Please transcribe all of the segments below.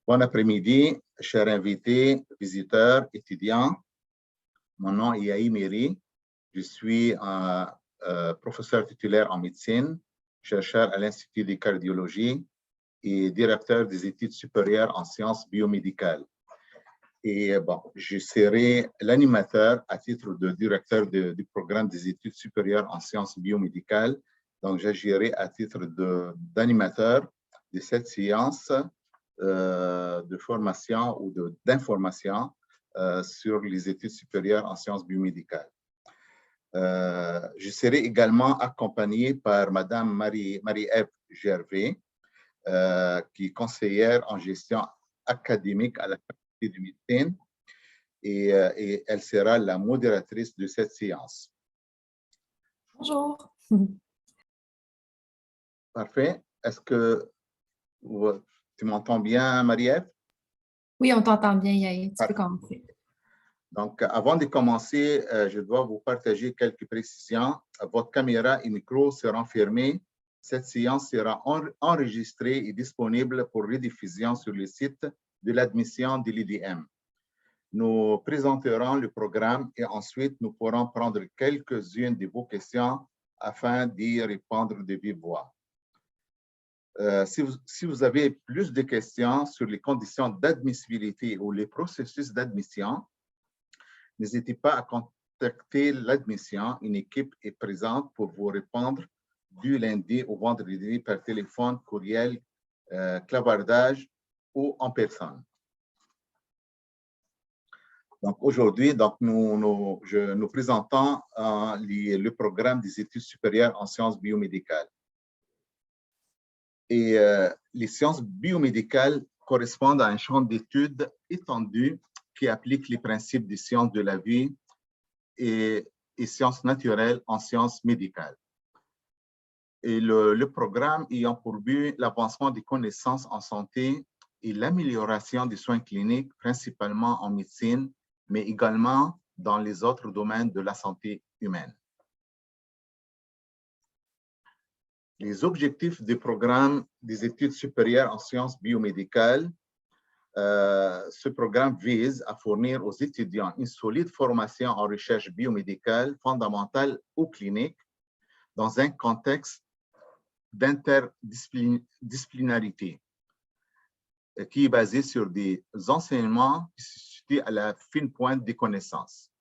Bon après-midi, chers invités, visiteurs, étudiants. Mon nom est Yahi Miri. Je suis un professeur titulaire en médecine, chercheur à l'Institut de cardiologie et directeur des études supérieures en sciences biomédicales. Et bon, je serai l'animateur à titre de directeur du programme des études supérieures en sciences biomédicales. Donc, j'agirai à titre d'animateur de cette séance de formation ou d'information sur les études supérieures en sciences biomédicales. Je serai également accompagné par Madame Marie-Ève Gervais, qui est conseillère en gestion académique à la faculté de médecine, et elle sera la modératrice de cette séance. Bonjour. Parfait. Est-ce que tu m'entends bien, Marie-Ève? Oui, on t'entend bien, Yahi. Tu peux commencer. Donc, avant de commencer, je dois vous partager quelques précisions. Votre caméra et micro seront fermés. Cette séance sera enregistrée et disponible pour rediffusion sur le site de l'admission de l'IDM. Nous présenterons le programme et ensuite nous pourrons prendre quelques-unes de vos questions afin d'y répondre de vive voix. Si vous avez plus de questions sur les conditions d'admissibilité ou les processus d'admission, n'hésitez pas à contacter l'admission. Une équipe est présente pour vous répondre du lundi au vendredi par téléphone, courriel, clavardage ou en personne. Donc aujourd'hui, nous présentons le programme des études supérieures en sciences biomédicales. Et les sciences biomédicales correspondent à un champ d'études étendu qui applique les principes des sciences de la vie et sciences naturelles en sciences médicales. Et le programme ayant pour but l'avancement des connaissances en santé et l'amélioration des soins cliniques, principalement en médecine, mais également dans les autres domaines de la santé humaine. Les objectifs du programme des études supérieures en sciences biomédicales. Ce programme vise à fournir aux étudiants une solide formation en recherche biomédicale fondamentale ou clinique dans un contexte d'interdisciplinarité qui est basé sur des enseignements qui se situent à la fine pointe des connaissances.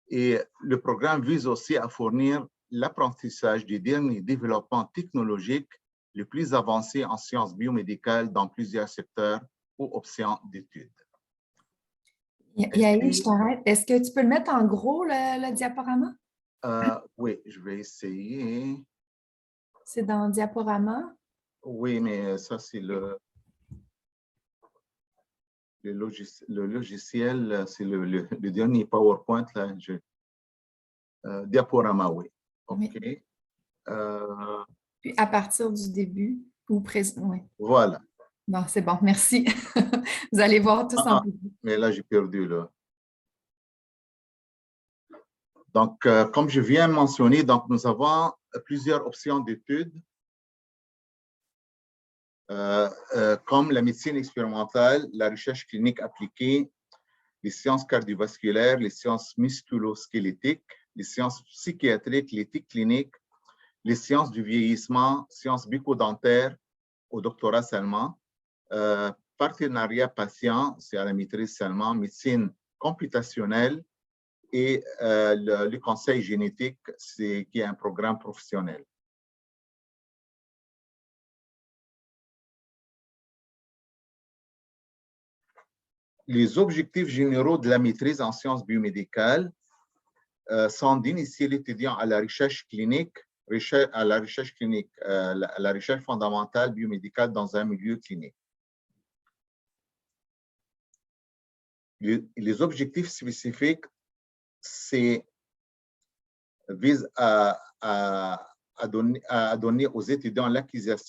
Et le programme vise aussi à fournir l'apprentissage des derniers développements technologiques les plus avancés en sciences biomédicales dans plusieurs secteurs ou options d'études. Yahi, je t'arrête. Est-ce que tu peux le mettre en gros, le diaporama? Oui, je vais essayer. C'est dans diaporama? Oui, mais ça, c'est le logiciel, c'est le dernier PowerPoint. Là, diaporama, oui. OK. Oui. Puis à partir du début, ou oui. Voilà. Bon, c'est bon, merci. Vous allez voir tous en public. Mais là, j'ai perdu, là. Donc, comme je viens de mentionner, donc, nous avons plusieurs options d'études, comme la médecine expérimentale, la recherche clinique appliquée, les sciences cardiovasculaires, les sciences musculo-squelettiques, les sciences psychiatriques, l'éthique clinique, les sciences du vieillissement, sciences bucco-dentaires au doctorat seulement, partenariat patient, c'est à la maîtrise seulement, médecine computationnelle et le conseil génétique, qui est un programme professionnel. Les objectifs généraux de la maîtrise en sciences biomédicales sont d'initier l'étudiant à la recherche clinique, à la recherche fondamentale biomédicale dans un milieu clinique. Les objectifs spécifiques visent à donner aux étudiants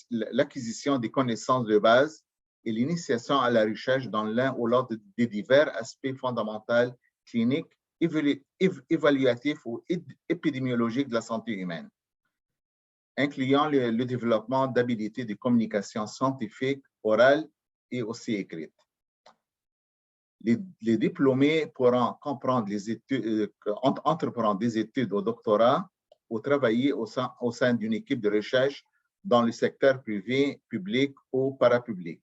l'acquisition des connaissances de base et l'initiation à la recherche dans l'un ou l'autre des divers aspects fondamentaux cliniques, évaluatifs ou épidémiologiques de la santé humaine, incluant le développement d'habilités de communication scientifique, orale et aussi écrite. Les diplômés pourront comprendre les études, entreprendre des études au doctorat ou travailler au sein d'une équipe de recherche dans le secteur privé, public ou parapublic,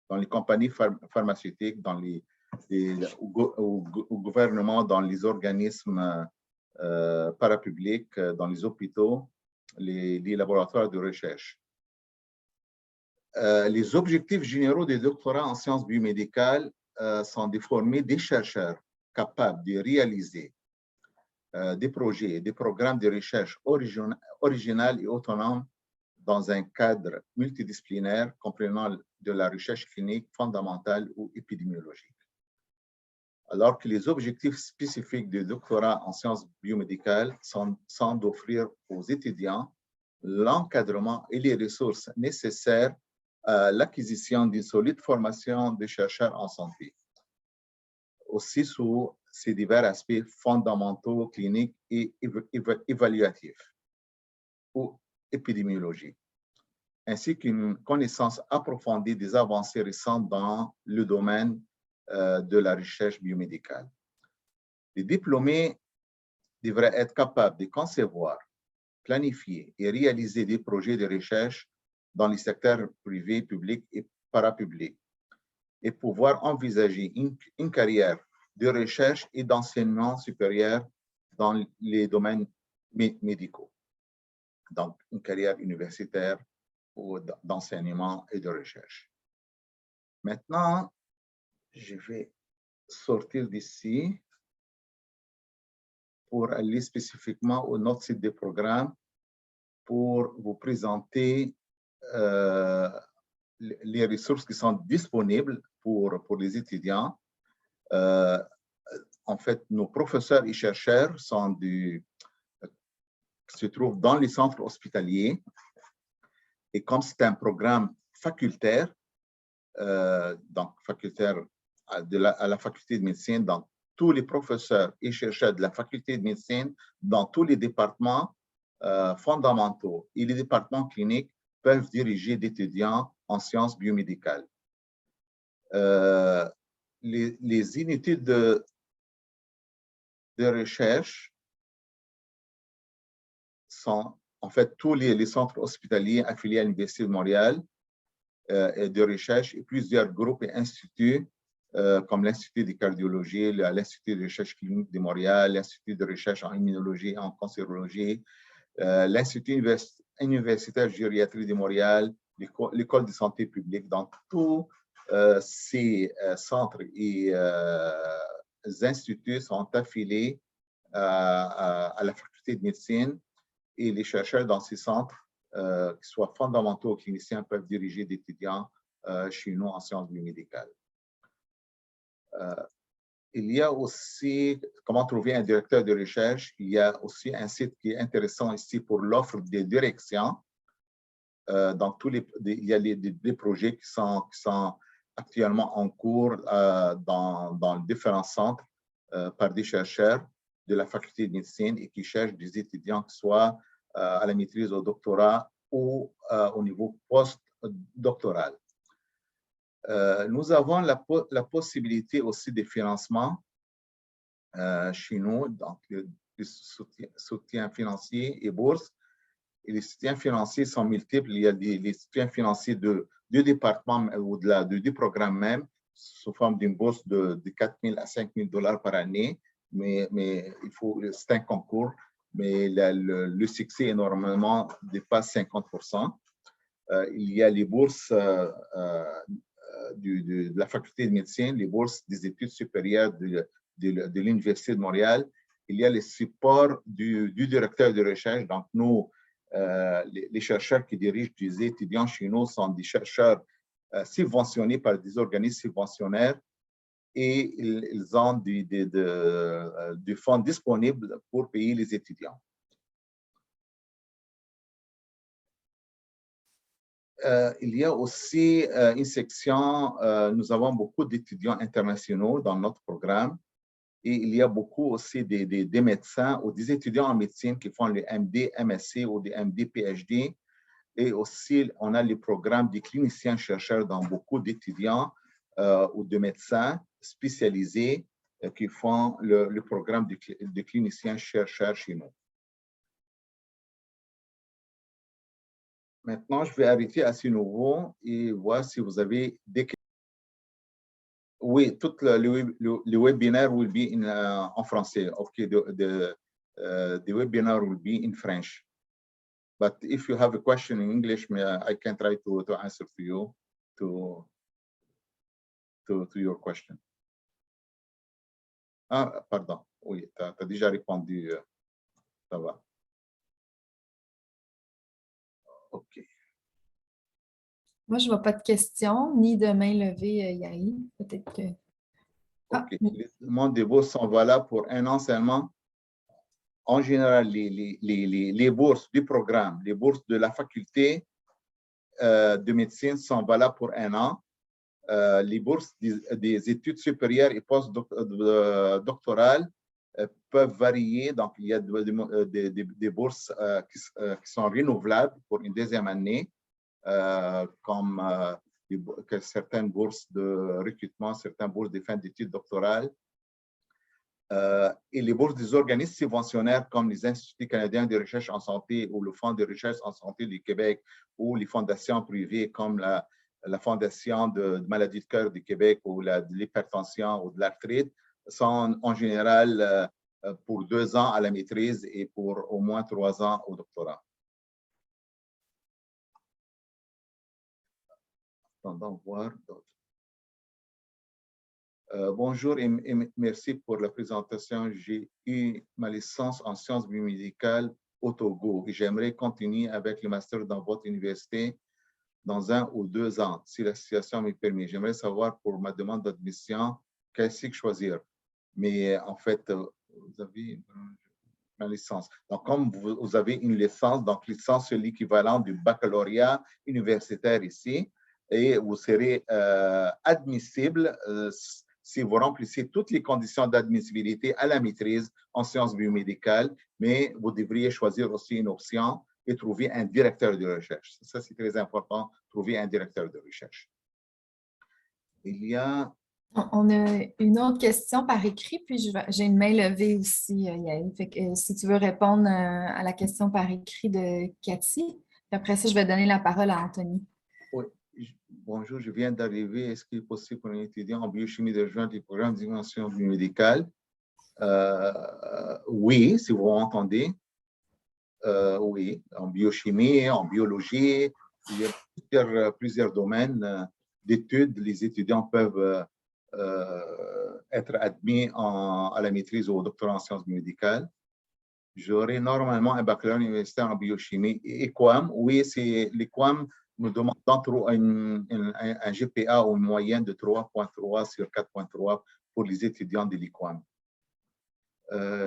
dans les compagnies pharmaceutiques, dans au gouvernement, dans les organismes parapublics, dans les hôpitaux, les laboratoires de recherche. Les objectifs généraux des doctorats en sciences biomédicales sont de former des chercheurs capables de réaliser des projets et des programmes de recherche originaux et autonomes dans un cadre multidisciplinaire comprenant de la recherche clinique fondamentale ou épidémiologique. Alors que les objectifs spécifiques du doctorat en sciences biomédicales sont d'offrir aux étudiants l'encadrement et les ressources nécessaires à l'acquisition d'une solide formation de chercheurs en santé, aussi sous ces divers aspects fondamentaux, cliniques et évaluatifs ou épidémiologiques, ainsi qu'une connaissance approfondie des avancées récentes dans le domaine de la recherche biomédicale. Les diplômés devraient être capables de concevoir, planifier et réaliser des projets de recherche dans les secteurs privés, publics et parapublics, et pouvoir envisager une carrière de recherche et d'enseignement supérieur dans les domaines médicaux, donc une carrière universitaire ou d'enseignement et de recherche. Maintenant, je vais sortir d'ici pour aller spécifiquement au notre site de programme pour vous présenter les ressources qui sont disponibles pour les étudiants. En fait, nos professeurs et chercheurs se trouvent dans les centres hospitaliers. Et comme c'est un programme facultaire, donc facultaire à la faculté de médecine, donc tous les professeurs et chercheurs de la faculté de médecine dans tous les départements fondamentaux et les départements cliniques peuvent diriger d'étudiants en sciences biomédicales. Les unités de recherche sont en fait tous les centres hospitaliers affiliés à l'Université de Montréal et de recherche et plusieurs groupes et instituts comme l'Institut de cardiologie, l'Institut de recherche clinique de Montréal, l'Institut de recherche en immunologie et en cancérologie, l'Institut universitaire de gériatrie de Montréal, l'École de santé publique. Donc, tous ces centres et instituts sont affiliés à la faculté de médecine et les chercheurs dans ces centres, qui soient fondamentaux ou cliniciens, peuvent diriger d'étudiants chez nous en sciences biomédicales. Il y a aussi, comment trouver un directeur de recherche, il y a aussi un site qui est intéressant ici pour l'offre des directions. Donc, il y a des projets qui sont actuellement en cours dans différents centres par des chercheurs de la faculté de médecine et qui cherchent des étudiants qui soient à la maîtrise, au doctorat ou au niveau post-doctoral. Nous avons la possibilité aussi de financement chez nous, donc le soutien financier et bourse. Et les soutiens financiers sont multiples. Il y a des soutiens financiers de départements ou du programme même, sous forme d'une bourse de 4 000 à 5 000 $ par année. Mais c'est un concours, mais le succès énormément dépasse 50%. Il y a les bourses de la faculté de médecine, les bourses des études supérieures de l'Université de Montréal. Il y a les supports du directeur de recherche. Donc, nous, les chercheurs qui dirigent des étudiants chez nous sont des chercheurs subventionnés par des organismes subventionnaires et ils ont des fonds disponibles pour payer les étudiants. Il y a aussi une section, nous avons beaucoup d'étudiants internationaux dans notre programme et il y a beaucoup aussi des médecins ou des étudiants en médecine qui font le MD, MSc ou des MD, PhD Et aussi, on a les programmes des cliniciens-chercheurs dans beaucoup d'étudiants ou de médecins spécialisés qui font le programme de cliniciens-chercheurs chez nous. Maintenant, je vais arrêter à ce niveau et voir si vous avez des questions. Oui, tout le webinaire will be en français. Okay, the webinar will be in French. But if you have a question in English, I can try to answer to you to your question. Ah, pardon. Oui, tu as déjà répondu. Ça va. OK. Moi, je ne vois pas de questions, ni de main levée, Yahi. Peut-être que... OK. Les demandes de bourse sont valables pour un an seulement. En général, les bourses du programme, les bourses de la faculté de médecine sont valables pour un an. Les bourses des études supérieures et post-doctorales peuvent varier. Donc, il y a des bourses qui sont renouvelables pour une deuxième année, comme certaines bourses de recrutement, certaines bourses de fin d'études doctorales. Et les bourses des organismes subventionnaires comme les Instituts canadiens de recherche en santé ou le Fonds de recherche en santé du Québec ou les fondations privées comme la Fondation de maladies de cœur du Québec ou de l'hypertension ou de l'arthrite sont en général pour 2 ans à la maîtrise et pour au moins 3 ans au doctorat. Attendons voir d'autres. Bonjour et merci pour la présentation. J'ai eu ma licence en sciences biomédicales au Togo et j'aimerais continuer avec le master dans votre université dans 1 ou 2 ans, si la situation me permet. J'aimerais savoir pour ma demande d'admission, quel cycle choisir. Mais en fait, vous avez ma licence. Donc, comme vous avez une licence, donc licence, c'est l'équivalent du baccalauréat universitaire ici, et vous serez admissible si vous remplissez toutes les conditions d'admissibilité à la maîtrise en sciences biomédicales, mais vous devriez choisir aussi une option et trouver un directeur de recherche. Ça, c'est très important, trouver un directeur de recherche. Il y a... On a une autre question par écrit, puis j'ai une main levée aussi, Yael. Fait que, si tu veux répondre à la question par écrit de Cathy, puis après ça, je vais donner la parole à Anthony. Oui. Bonjour, je viens d'arriver. Est-ce qu'il est possible pour un étudiant en biochimie de rejoindre les programmes de dimension biomédicale? Oui, si vous m'entendez. Oui, en biochimie, en biologie, il y a plusieurs domaines d'études. Les étudiants peuvent être admis à la maîtrise ou au doctorat en sciences médicales. J'aurai normalement un baccalauréat universitaire en biochimie. Et QAM, oui, c'est les QAM nous demandent un GPA ou une moyenne de 3.3 sur 4.3 pour les étudiants de l'IQAM.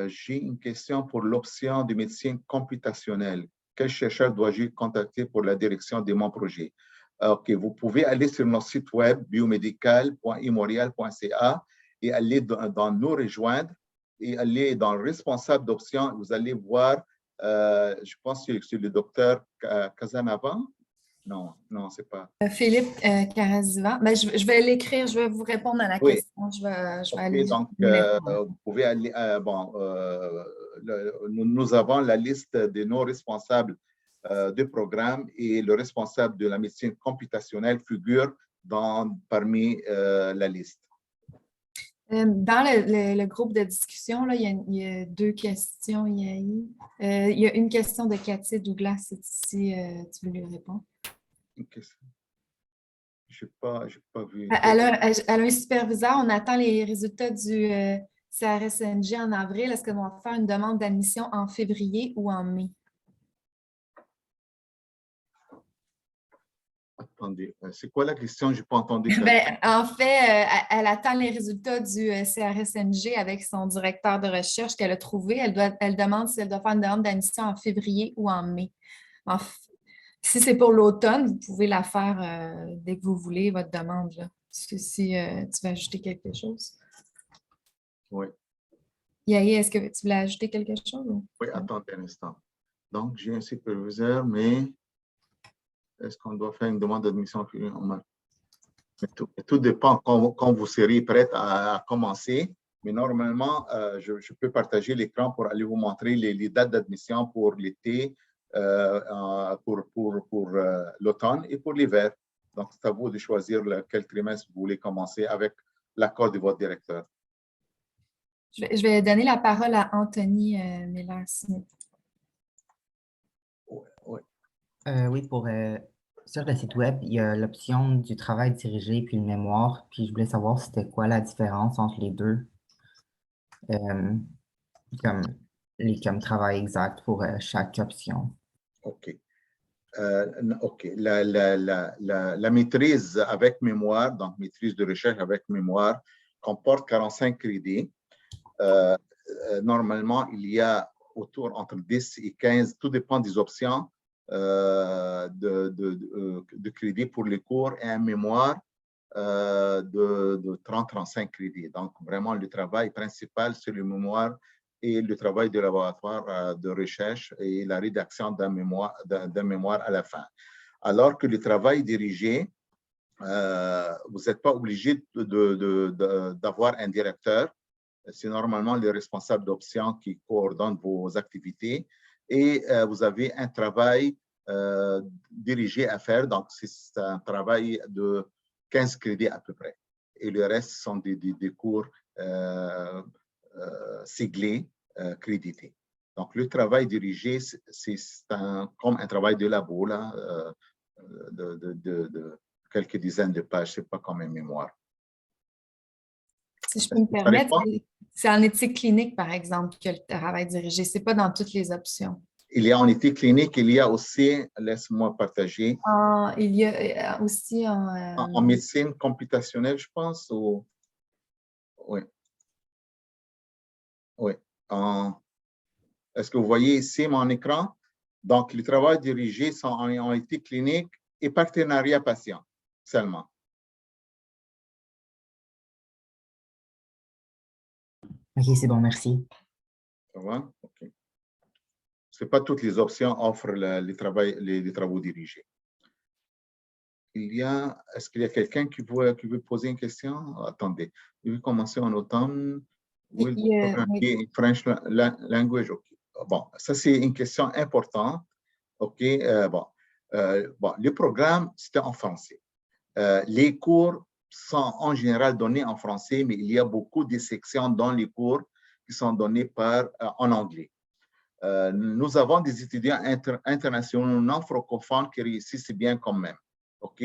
J'ai une question pour l'option de médecine computationnelle. Quel chercheur dois-je contacter pour la direction de mon projet? OK, vous pouvez aller sur notre site web biomédical.imorial.ca et aller dans nous rejoindre et aller dans le responsable d'option. Vous allez voir, je pense que c'est le docteur Casanava. Non, non, c'est pas. Philippe Carazivan. Ben, je vais l'écrire, je vais vous répondre à la question. Je vais aller. Donc, vous pouvez aller. Nous avons la liste de nos responsables de programme et le responsable de la médecine computationnelle figure parmi la liste. Dans le groupe de discussion, là, il y a 2 questions. Il y a une question de Cathy Douglas, si tu veux lui répondre. Une question. Je n'ai pas vu. Elle a un superviseur. On attend les résultats du CRSNG en avril. Est-ce qu'on va faire une demande d'admission en février ou en mai? Attendez, c'est quoi la question? Je n'ai pas entendu. En fait, elle attend les résultats du CRSNG avec son directeur de recherche qu'elle a trouvé. Elle demande si elle doit faire une demande d'admission en février ou en mai. Si c'est pour l'automne, vous pouvez la faire dès que vous voulez, votre demande. Là. Si tu veux ajouter quelque chose. Oui. Yahi, est-ce que tu voulais ajouter quelque chose? Oui, attendez un instant. Donc, j'ai un superviseur, mais est-ce qu'on doit faire une demande d'admission? Tout dépend quand vous serez prête à commencer. Mais normalement, je peux partager l'écran pour aller vous montrer les dates d'admission pour l'été, pour l'automne et pour l'hiver. Donc, c'est à vous de choisir quel trimestre vous voulez commencer avec l'accord de votre directeur. Je vais donner la parole à Anthony Miller-Smith. Oui, sur le site web, il y a l'option du travail dirigé puis le mémoire. Puis je voulais savoir c'était quoi la différence entre les deux, comme travail exact pour chaque option. OK. OK. La maîtrise avec mémoire, donc maîtrise de recherche avec mémoire, comporte 45 crédits. Normalement, il y a autour entre 10 et 15, tout dépend des options de crédits pour les cours et un mémoire de 30-35 crédits. Donc, vraiment, le travail principal, c'est le mémoire et le travail de laboratoire de recherche et la rédaction d'un mémoire à la fin. Alors que le travail dirigé, vous n'êtes pas obligé d'avoir un directeur. C'est normalement le responsable d'option qui coordonne vos activités et vous avez un travail dirigé à faire. Donc, c'est un travail de 15 crédits à peu près. Et le reste sont des cours siglés, crédités. Donc, le travail dirigé, c'est comme un travail de labo, là, de quelques dizaines de pages. Ce n'est pas comme une mémoire. Si je peux me permettre, c'est en éthique clinique, par exemple, que le travail dirigé. Ce n'est pas dans toutes les options. Il y a en éthique clinique, il y a aussi, laisse-moi partager. Il y a aussi en médecine computationnelle, je pense. Ou... Oui. Oui. Est-ce que vous voyez ici mon écran? Donc, le travail dirigé sont en éthique clinique et partenariat patient seulement. OK, c'est bon, merci. Ça va? OK. Ce n'est pas toutes les options offrent les travaux dirigés. Est-ce qu'il y a quelqu'un qui veut poser une question? Attendez. Je vais commencer en automne. Will the program be in French language? OK. Bon, ça, c'est une question importante. OK. Bon, le programme, c'était en français. Les cours sont en général donnés en français, mais il y a beaucoup de sections dans les cours qui sont données en anglais. Nous avons des étudiants internationaux non francophones qui réussissent bien quand même. OK?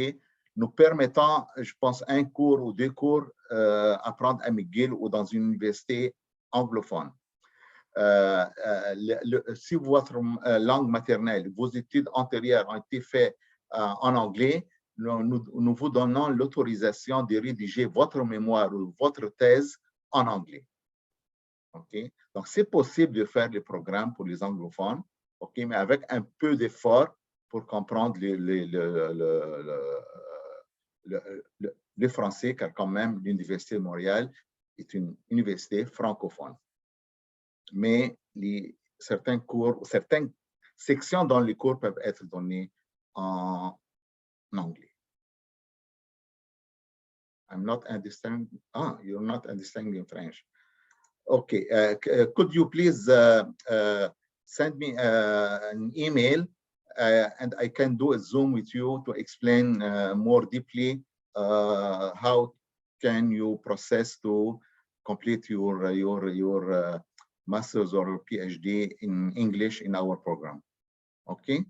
Nous permettons, je pense, un cours ou deux cours à prendre à McGill ou dans une université anglophone. Si votre langue maternelle, vos études antérieures ont été faites en anglais, nous vous donnons l'autorisation de rédiger votre mémoire ou votre thèse en anglais. OK? Donc, c'est possible de faire le programme pour les anglophones, OK, mais avec un peu d'effort pour comprendre le français, car quand même, l'Université de Montréal est une université francophone. Mais certains cours, certaines sections dans les cours peuvent être données en anglais. I'm not understanding. You're not understanding in French. Okay, could you please send me an email and I can do a Zoom with you to explain more deeply how can you process to complete your master's or PhD in English in our program. Okay.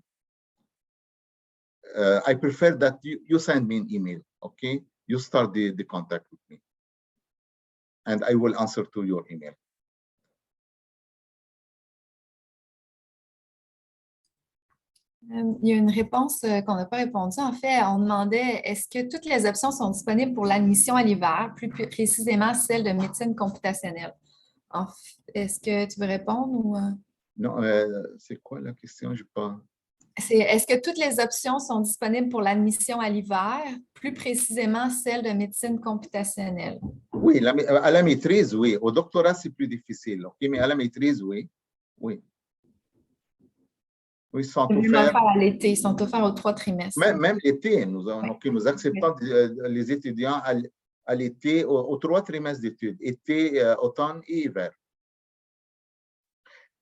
I prefer that you send me an email. Okay, you start the contact with me. And I will answer to your email. Il y a une réponse qu'on n'a pas répondu. En fait, on demandait est-ce que toutes les options sont disponibles pour l'admission à l'hiver, plus précisément celle de médecine computationnelle? Est-ce que tu veux répondre ou… Non, c'est quoi la question? Je pas. Est-ce que toutes les options sont disponibles pour l'admission à l'hiver, plus précisément celle de médecine computationnelle? Oui, à la maîtrise, oui. Au doctorat, c'est plus difficile. Okay? Mais à la maîtrise, oui. Oui. Oui, ils sont Ils offerts. offerts à l'été, ils sont offerts aux 3 trimestres. Même l'été, nous acceptons les étudiants à l'été, aux 3 trimestres d'études, été, automne et hiver.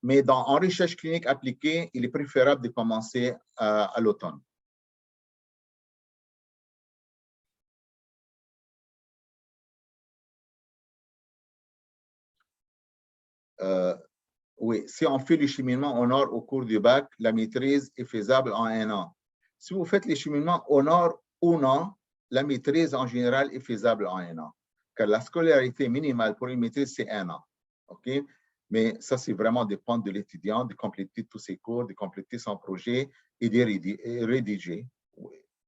Mais en recherche clinique appliquée, il est préférable de commencer à l'automne. Oui, si on fait le cheminement au nord au cours du bac, la maîtrise est faisable en 1 an. Si vous faites les cheminements au nord ou non, la maîtrise en général est faisable en 1 an. Car la scolarité minimale pour une maîtrise, c'est 1 an. OK? Mais ça, c'est vraiment dépendre de l'étudiant, de compléter tous ses cours, de compléter son projet et de rédiger.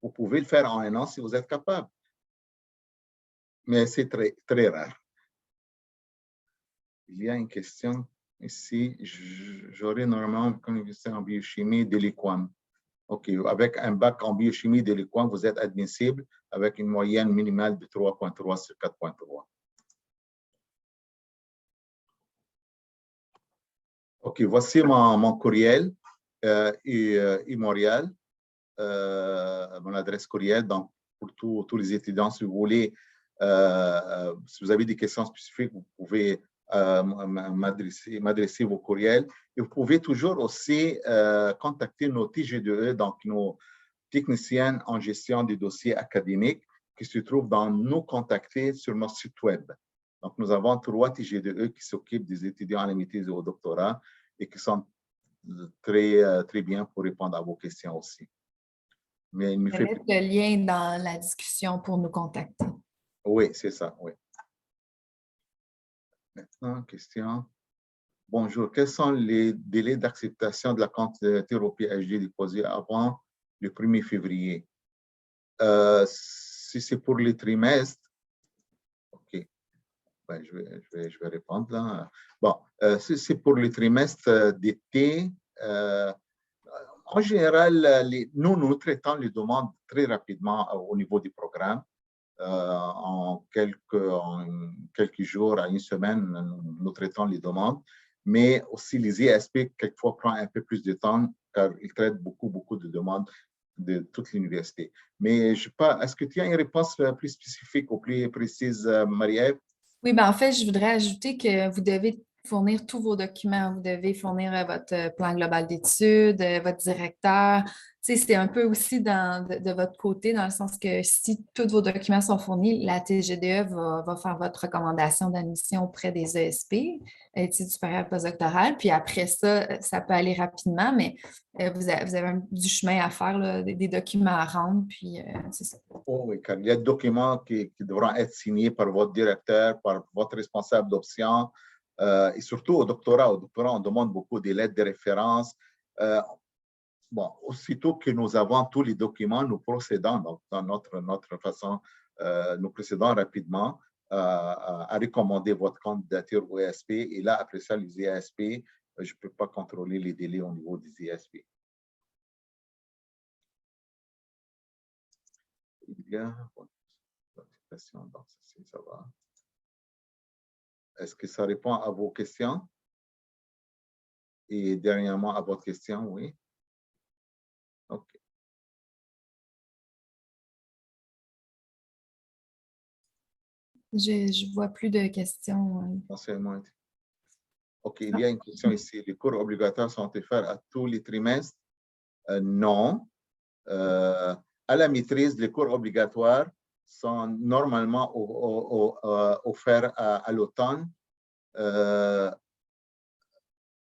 Vous pouvez le faire en 1 an si vous êtes capable. Mais c'est très, très rare. Il y a une question ici. J'aurais normalement une connaissance en biochimie de l'IQUAM. OK. Avec un bac en biochimie de l'IQUAM, vous êtes admissible avec une moyenne minimale de 3.3 sur 4.3. OK. Voici mon courriel et Montréal, mon adresse courriel. Donc, pour tous les étudiants, si vous voulez, si vous avez des questions spécifiques, vous pouvez m'adresser vos courriels. Et vous pouvez toujours aussi contacter nos TG2E, donc nos techniciennes en gestion des dossiers académiques qui se trouvent dans Nous contacter sur notre site web. Donc, nous avons 3 TG2E qui s'occupent des étudiants à la maîtrise et au doctorat et qui sont très, très bien pour répondre à vos questions aussi. Mais il me Je vais fait... mettre le lien dans la discussion pour nous contacter. Oui, c'est ça, oui. Maintenant, question. Bonjour, quels sont les délais d'acceptation de la candidature au PhD déposée avant le 1er février? Si c'est pour les trimestres, OK. Ben, je vais répondre là. Bon, si c'est pour les trimestres d'été, en général, nous traitons les demandes très rapidement au niveau du programme. En quelques jours à une semaine, nous traitons les demandes. Mais aussi, les ISP, quelquefois, prennent un peu plus de temps car ils traitent beaucoup de demandes de toute l'université. Mais je sais pas, est-ce que tu as une réponse plus spécifique ou plus précise, Marie-Ève? Oui, ben en fait, je voudrais ajouter que vous devez fournir tous vos documents. Vous devez fournir votre plan global d'études, votre directeur. Tu sais, c'est un peu aussi de votre côté, dans le sens que si tous vos documents sont fournis, la TGDE va faire votre recommandation d'admission auprès des ESP, études supérieures postdoctorales. Puis après ça, ça peut aller rapidement, mais vous avez du chemin à faire, là, des documents à rendre, puis c'est ça. Oh, oui, car il y a des documents qui devront être signés par votre directeur, par votre responsable d'option, et surtout au doctorat. Au doctorat, on demande beaucoup de lettres de référence. Bon, aussitôt que nous avons tous les documents, nous procédons, donc dans notre façon, nous procédons rapidement à recommander votre candidature au ESP. Et là, après ça, les ESP, je ne peux pas contrôler les délais au niveau des ESP. Il y a donc ça va. Est-ce que ça répond à vos questions? Et dernièrement, à votre question, oui. OK. Je ne vois plus de questions. OK, il y a une question ici. Les cours obligatoires sont offerts à tous les trimestres? Non. À la maîtrise, les cours obligatoires sont normalement offerts à l'automne.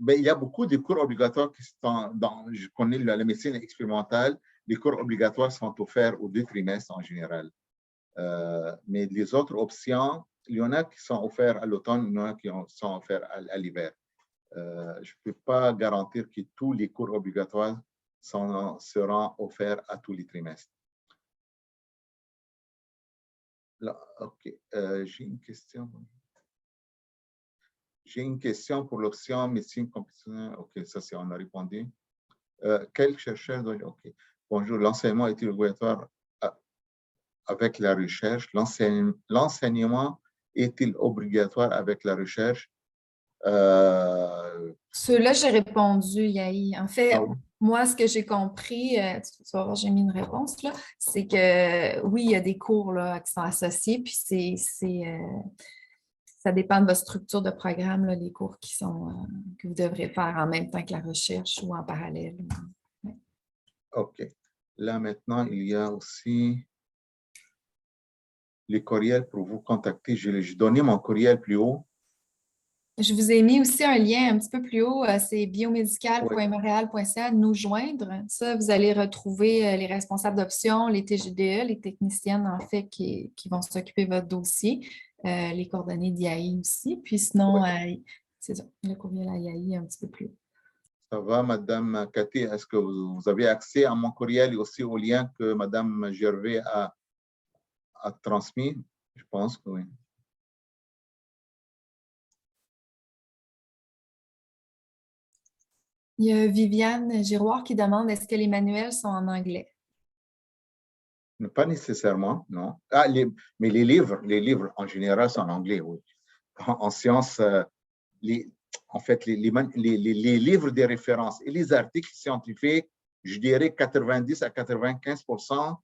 Ben, il y a beaucoup de cours obligatoires qui sont je connais la médecine expérimentale, les cours obligatoires sont offerts aux 2 trimestres en général. Mais les autres options, il y en a qui sont offerts à l'automne, il y en a qui sont offerts à l'hiver. Je ne peux pas garantir que tous les cours obligatoires seront offerts à tous les trimestres. Là, OK. J'ai une question. J'ai une question pour l'option médecine computationnelle. OK, ça, c'est on a répondu. Quel chercheur doit... OK. Bonjour, l'enseignement est-il obligatoire avec la recherche? L'enseignement est-il obligatoire avec la recherche? Ceux-là, j'ai répondu, Yahi. En fait, Ah oui. Moi, ce que j'ai compris, tu vas voir, j'ai mis une réponse, là, c'est que oui, il y a des cours là, qui sont associés, puis ça dépend de votre structure de programme, là, les cours que vous devrez faire en même temps que la recherche ou en parallèle. Ouais. OK. Là, maintenant, il y a aussi les courriels pour vous contacter. J'ai donné mon courriel plus haut. Je vous ai mis aussi un lien un petit peu plus haut, c'est biomédical.montréal.ca, nous joindre. Ça, vous allez retrouver les responsables d'options, les TGDE, les techniciennes, en fait, qui vont s'occuper de votre dossier, les coordonnées d'IAI aussi. Puis sinon, c'est ça, le courriel à IAI un petit peu plus haut. Ça va, Madame Cathy? Est-ce que vous avez accès à mon courriel et aussi au lien que Madame Gervais a transmis? Je pense que oui. Il y a Viviane Giroir qui demande est-ce que les manuels sont en anglais? Pas nécessairement, non. Ah, mais les livres en général sont en anglais, oui. En sciences, en fait, les livres de référence et les articles scientifiques, je dirais 90 à 95%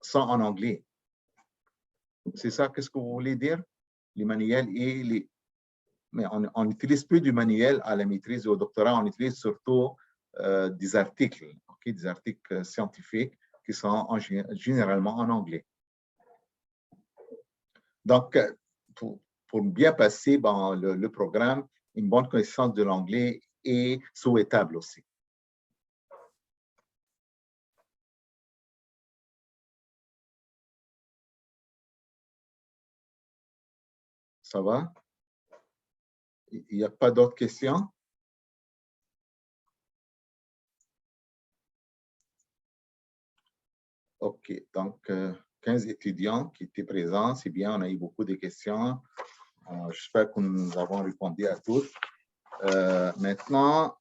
sont en anglais. C'est ça, qu'est-ce que vous voulez dire? Les manuels et les... Mais on n'utilise plus du manuel à la maîtrise et au doctorat, on utilise surtout des articles, okay? Des articles scientifiques qui sont généralement en anglais. Donc, pour bien passer le programme, une bonne connaissance de l'anglais est souhaitable aussi. Ça va? Il n'y a pas d'autres questions? OK, donc 15 étudiants qui étaient présents, c'est bien, on a eu beaucoup de questions. J'espère que nous avons répondu à tous. Maintenant,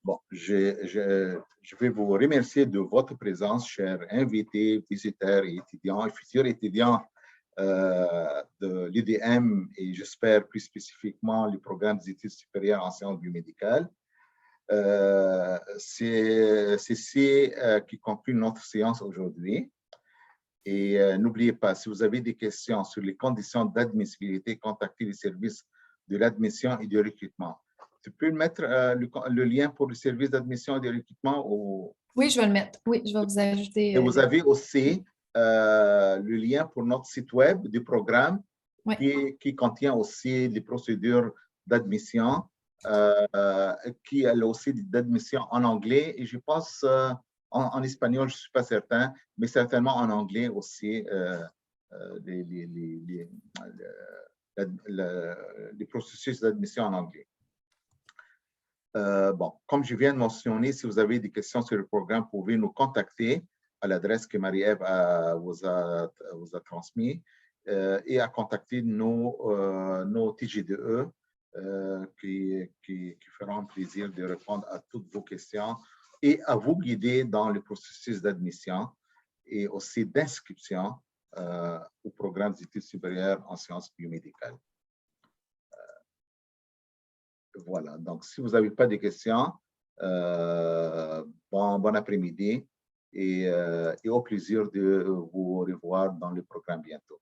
bon, je vais vous remercier de votre présence, chers invités, visiteurs et étudiants et futurs étudiants de l'IDM et j'espère plus spécifiquement le programme des études supérieures en sciences biomédicales. C'est ceci qui conclut notre séance aujourd'hui. Et n'oubliez pas, si vous avez des questions sur les conditions d'admissibilité, contactez les services de l'admission et du recrutement. Tu peux mettre le lien pour le service d'admission et de recrutement au... Oui, je vais le mettre. Oui, je vais vous ajouter. Et vous avez aussi le lien pour notre site web du programme qui contient aussi les procédures d'admission, qui a aussi d'admission en anglais et je pense en espagnol, je ne suis pas certain, mais certainement en anglais aussi les processus d'admission en anglais. Bon, comme je viens de mentionner, si vous avez des questions sur le programme, vous pouvez nous contacter à l'adresse que Marie-Ève vous a transmise et à contacter nos TGDE qui feront un plaisir de répondre à toutes vos questions et à vous guider dans le processus d'admission et aussi d'inscription au programme d'études supérieures en sciences biomédicales. Voilà, donc si vous n'avez pas de questions, bon après-midi et au plaisir de vous revoir dans le programme bientôt.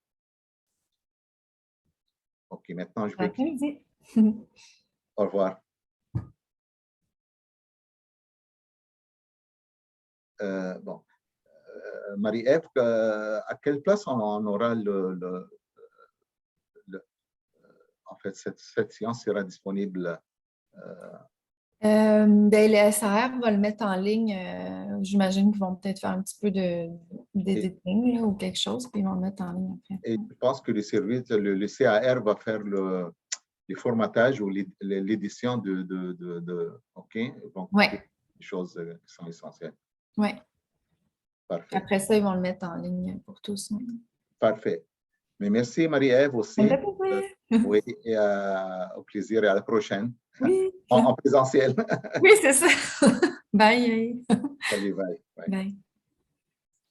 OK, maintenant je vais... Au revoir. Bon, Marie-Ève, à quelle place on aura en fait, cette séance sera disponible? Le SAR va le mettre en ligne. J'imagine qu'ils vont peut-être faire un petit peu d'éditing ou quelque chose, puis ils vont le mettre en ligne après. Et je pense que le service, le CAR va faire le formatage ou l'édition OK? Donc, des choses qui sont essentielles. Oui. Parfait. Après ça, ils vont le mettre en ligne pour tous. Parfait. Mais merci Marie-Ève aussi. Oui, et au plaisir et à la prochaine. Oui. En présentiel. Oui, c'est ça. Bye. Salut, bye. Bye.